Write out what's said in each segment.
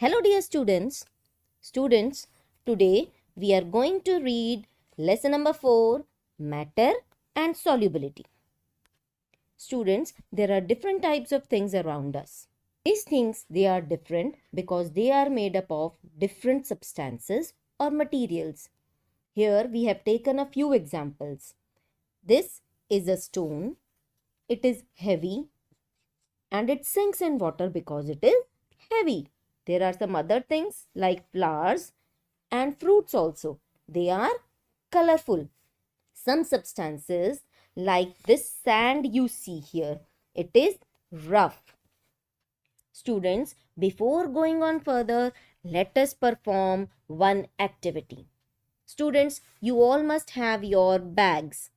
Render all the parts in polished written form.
Hello dear students. Students, today we are going to read lesson number 4, matter and solubility. Students, there are different types of things around us. These things, they are different because they are made up of different substances or materials. Here we have taken a few examples. This is a stone. It is heavy and it sinks in water because it is heavy. There are some other things like flowers and fruits also. They are colorful. Some substances like this sand you see here, it is rough. Students, before going on further, let us perform one activity. Students, you all must have your bags.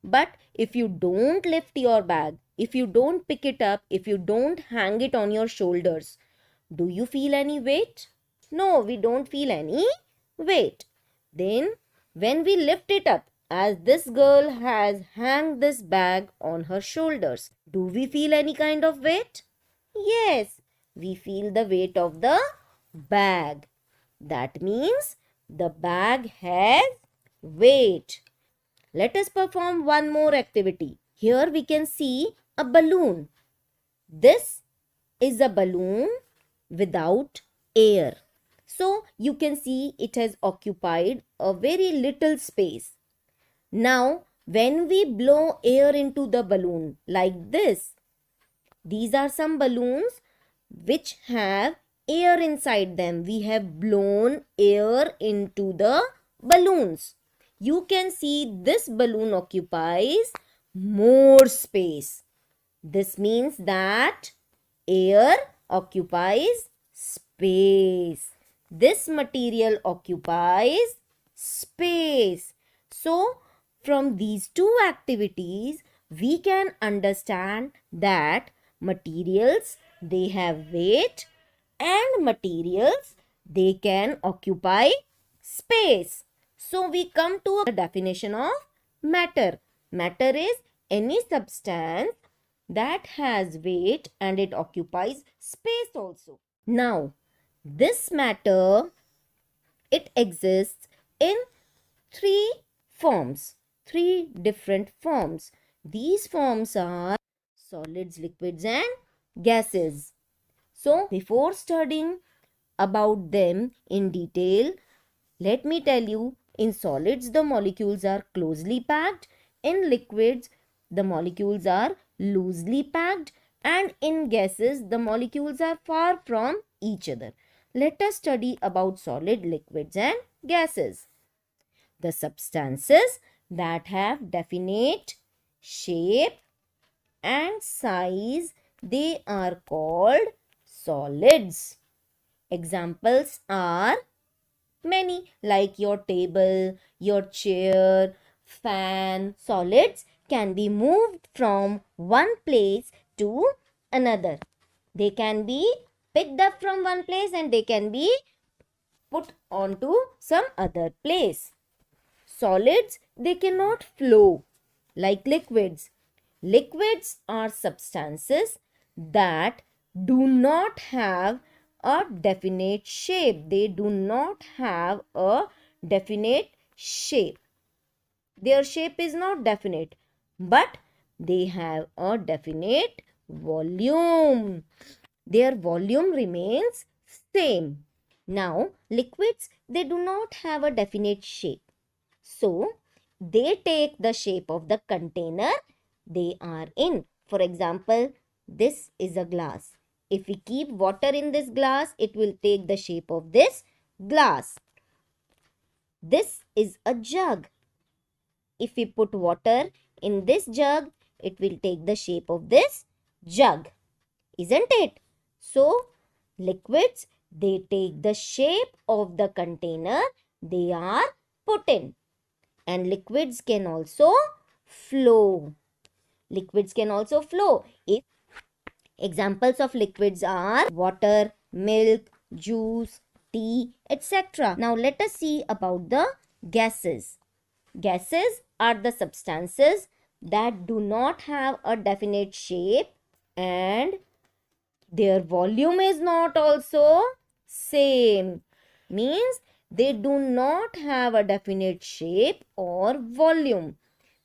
But if you don't lift your bag, if you don't pick it up, if you don't hang it on your shoulders, do you feel any weight? No, we don't feel any weight. Then when we lift it up, as this girl has hung this bag on her shoulders, do we feel any kind of weight? Yes, we feel the weight of the bag. That means the bag has weight. Let us perform one more activity. Here we can see a balloon. This is a balloon without air. So you can see it has occupied a very little space. Now when we blow air into the balloon like this, these are some balloons which have air inside them. We have blown air into the balloons. You can see this balloon occupies more space. This means that air occupies space. This material occupies space. So, from these two activities, we can understand that materials, they have weight, and materials, they can occupy space. So, we come to a definition of matter. Matter is any substance that has weight and it occupies space also. Now, this matter, it exists in three different forms. These forms are solids, liquids and gases. So, before studying about them in detail, let me tell you, in solids the molecules are closely packed, in liquids the molecules are loosely packed, and in gases the molecules are far from each other. Let us study about solid, liquids and gases. The substances that have definite shape and size, they are called solids. Examples are many, like your table, your chair, fan. Solids can be moved from one place to another. They can be picked up from one place and they can be put onto some other place. Solids, they cannot flow like liquids. Liquids are substances that do not have a definite shape. They do not have a definite shape. Their shape is not definite, but they have a definite volume. Their volume remains same. Now, liquids, they do not have a definite shape. So, they take the shape of the container they are in. For example, this is a glass. If we keep water in this glass, it will take the shape of this glass. This is a jug. If we put water in this jug, it will take the shape of this jug. Isn't it? So, liquids, they take the shape of the container they are put in. And liquids can also flow. Liquids can also flow. If examples of liquids are water, milk, juice, tea, etc. Now let us see about the gases. Gases are the substances that do not have a definite shape and their volume is not also same. Means they do not have a definite shape or volume.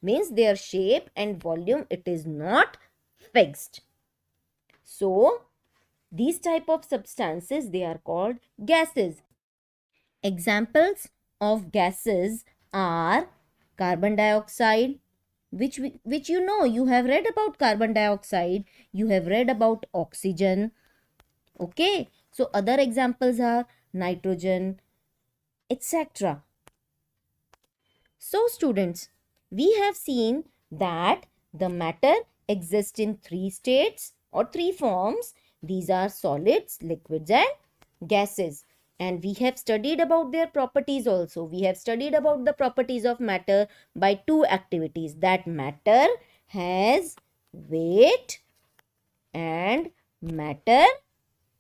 Means their shape and volume, it is not fixed. So these type of substances, they are called gases. Examples of gases are carbon dioxide, which you know, you have read about carbon dioxide, you have read about oxygen. Okay, so other examples are nitrogen, etc. So students, we have seen that the matter exists in three states or three forms. These are solids, liquids and gases. And we have studied about their properties also. We have studied about the properties of matter by two activities. That matter has weight and matter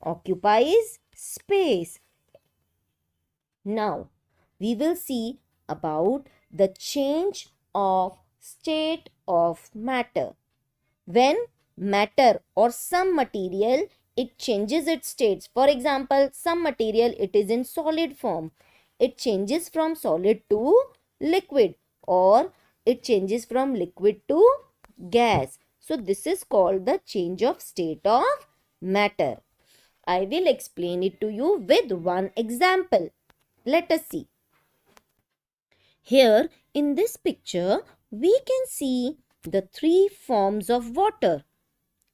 occupies space. Now, we will see about the change of state of matter. When matter or some material, it changes its states. For example, some material, it is in solid form. It changes from solid to liquid, or it changes from liquid to gas. So this is called the change of state of matter. I will explain it to you with one example. Let us see. Here in this picture, we can see the three forms of water.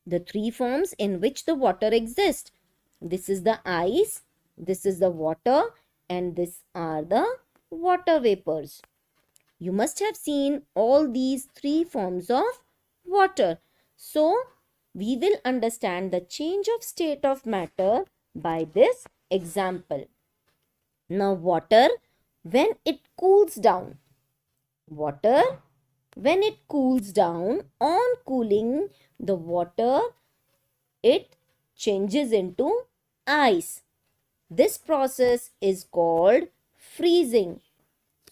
The three forms in which the water exists. This is the ice, this is the water, and these are the water vapors. You must have seen all these three forms of water. So, we will understand the change of state of matter by this example. Now, water, when it cools down, water, when it cools down, on cooling, the water, it changes into ice. This process is called freezing.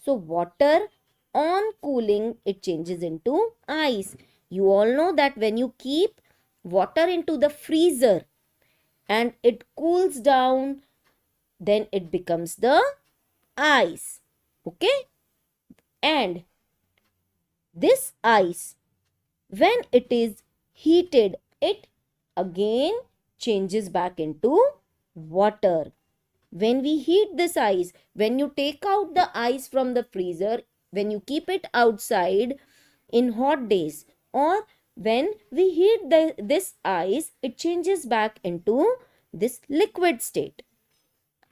So, water on cooling, it changes into ice. You all know that when you keep water into the freezer and it cools down, then it becomes the ice. Okay? And this ice, when it is heated, it again changes back into water. When we heat this ice, when you take out the ice from the freezer, when you keep it outside in hot days, or when we heat this ice, it changes back into this liquid state.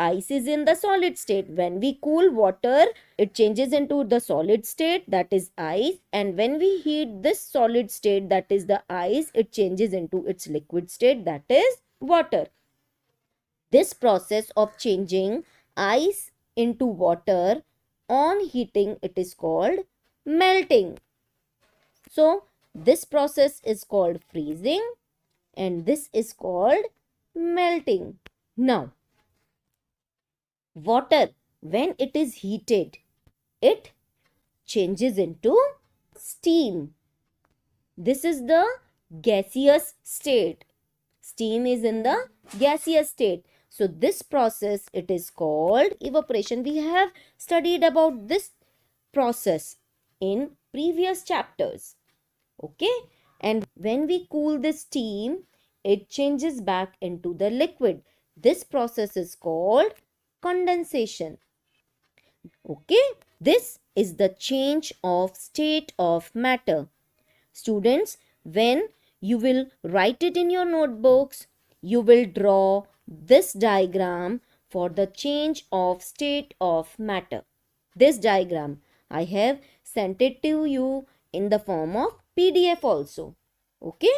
Ice is in the solid state. When we cool water, it changes into the solid state, that is ice. And when we heat this solid state, that is the ice, it changes into its liquid state, that is water. This process of changing ice into water on heating, it is called melting. So, this process is called freezing and this is called melting. Now, water, when it is heated, it changes into steam. This is the gaseous state. Steam is in the gaseous state. So this process, it is called evaporation. We have studied about this process in previous chapters. Okay? And when we cool the steam, it changes back into the liquid. This process is called condensation. Okay? This is the change of state of matter. Students, when you will write it in your notebooks, you will draw this diagram for the change of state of matter. This diagram, I have sent it to you in the form of PDF also. Okay?